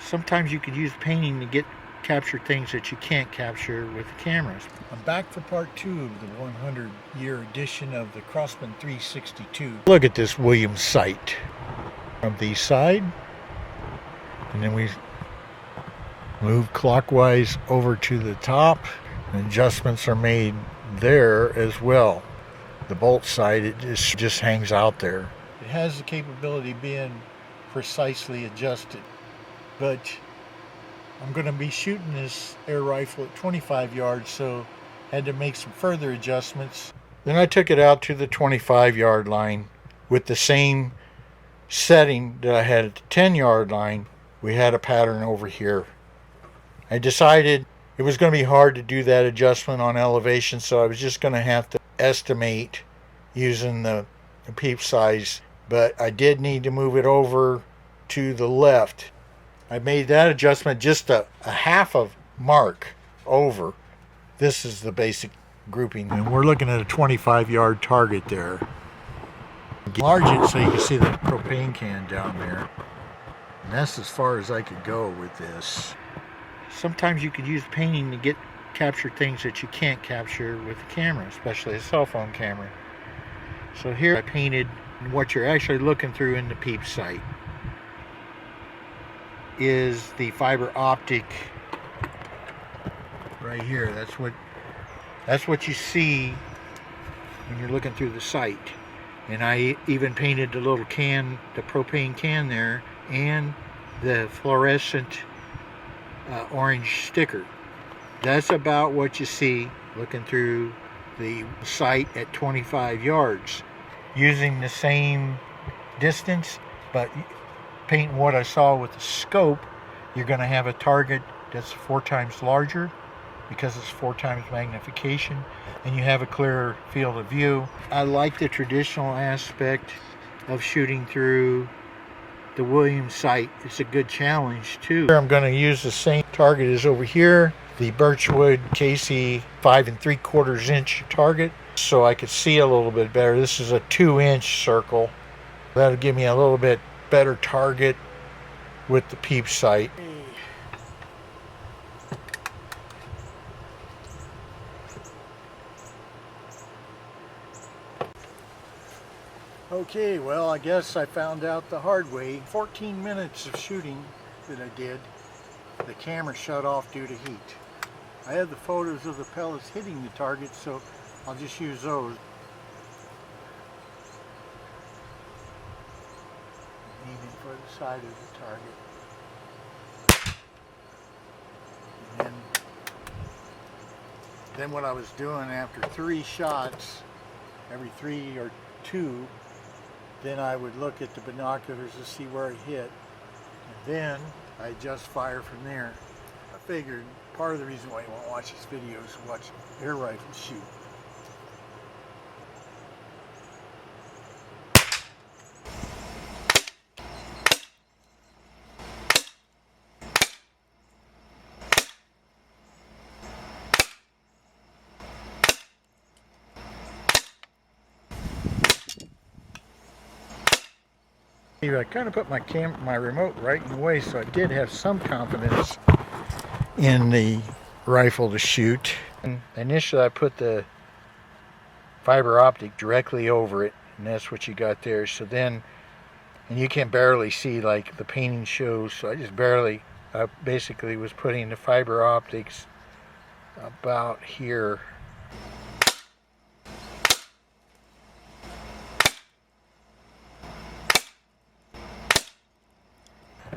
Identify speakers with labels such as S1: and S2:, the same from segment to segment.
S1: Sometimes you could use painting to capture things that you can't capture with cameras. I'm back for part 2 of the 100-year edition of the Crosman 362. Look at this Williams sight from the side, and then we move clockwise over to the top, and adjustments are made there as well. The bolt side, it just hangs out there. It has the capability of being precisely adjusted, but I'm going to be shooting this air rifle at 25 yards, so had to make some further adjustments. Then I took it out to the 25-yard line with the same setting that I had at the 10-yard line. We had a pattern over here. I decided it was going to be hard to do that adjustment on elevation, so I was just going to have to estimate using the peep size, but I did need to move it over to the left. I made that adjustment just a half of mark over. This is the basic grouping, and we're looking at a 25-yard target there. Enlarge it so you can see the propane can down there, and that's as far as I could go with this. Sometimes you could use painting to capture things that you can't capture with a camera, especially a cell phone camera. So here I painted what you're actually looking through in the peep sight is the fiber optic right here. That's what you see when you're looking through the sight. And I even painted the little can, the propane can there, and the fluorescent orange sticker. That's about what you see looking through the sight at 25 yards. Using the same distance, but painting what I saw with the scope, you're going to have a target that's 4 times larger because it's 4 times magnification, and you have a clearer field of view. I like the traditional aspect of shooting through the Williams sight. It's a good challenge too. I'm going to use the same target as over here, the Birchwood-Casey 5 3/4 inch target, so I could see a little bit better. This is a 2-inch circle. That'll give me a little bit better target with the peep sight. Okay, well, I guess I found out the hard way. 14 minutes of shooting that I did, the camera shut off due to heat. I have the photos of the pellets hitting the target, so I'll just use those. Aiming for the side of the target. And then what I was doing after 3 shots, every 3 or 2, then I would look at the binoculars to see where it hit, and then I adjust fire from there. I figured part of the reason why you won't watch this video is to watch air rifles shoot. I kind of put my remote right in the way, so I did have some confidence in the rifle to shoot. And initially I put the fiber optic directly over it, and that's what you got there. So then, and you can barely see like the painting shows, so I just barely, basically was putting the fiber optics about here.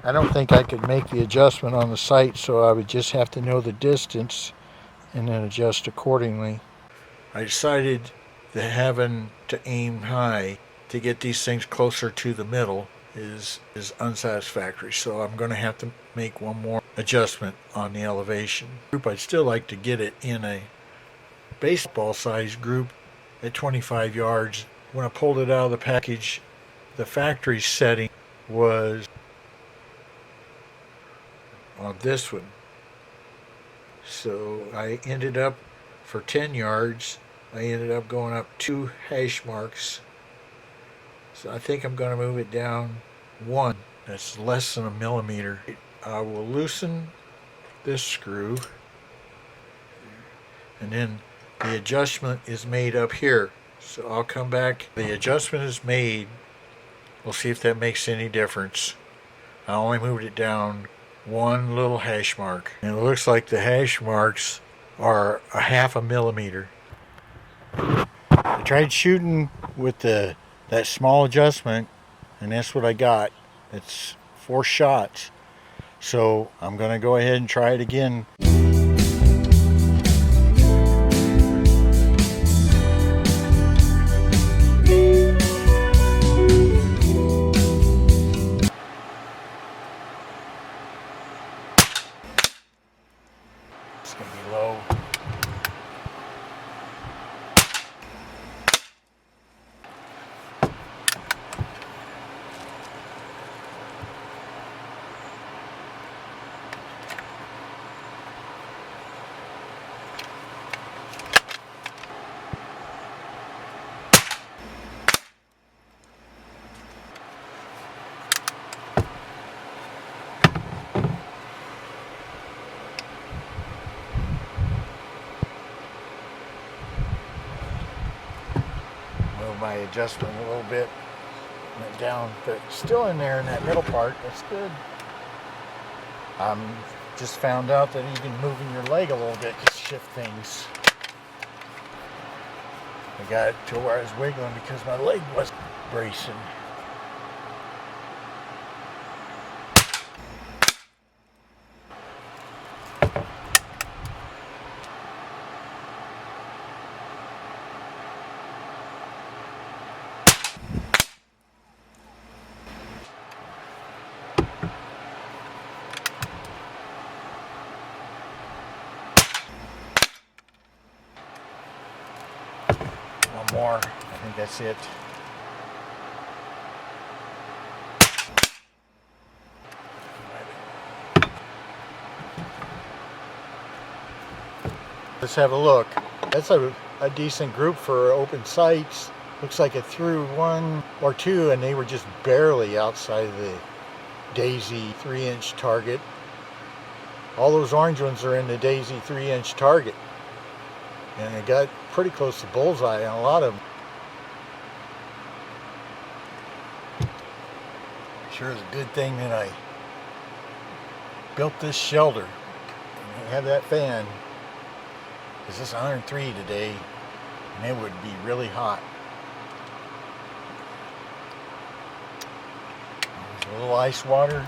S1: I don't think I could make the adjustment on the sight, so I would just have to know the distance and then adjust accordingly. I decided that having to aim high to get these things closer to the middle is unsatisfactory, so I'm going to have to make one more adjustment on the elevation. I'd still like to get it in a baseball size group at 25 yards. When I pulled it out of the package, the factory setting was on this one, so I ended up, for 10 yards, I ended up going up 2 hash marks, so I think I'm going to move it down 1. That's less than a millimeter. I will loosen this screw, and then the adjustment is made up here. So I'll come back. The adjustment is made. We'll see if that makes any difference. I only moved it down one little hash mark, and it looks like the hash marks are a half a millimeter. I tried shooting with that small adjustment, and that's what I got. It's 4 shots. So I'm going to go ahead and try it again. It's going to be low. My adjustment a little bit, went down, but still in there in that middle part. That's good. Just found out that even moving your leg a little bit can shift things. I got it to where I was wiggling because my leg was bracing. More. I think that's it. Let's have a look. That's a decent group for open sights. Looks like it threw 1 or 2, and they were just barely outside of the Daisy 3-inch target. All those orange ones are in the Daisy 3-inch target. And it got pretty close to bullseye on a lot of them. Sure is a good thing that I built this shelter and have that fan, because it's 103 today and it would be really hot. There's a little ice water.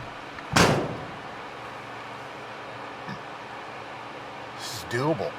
S1: This is doable.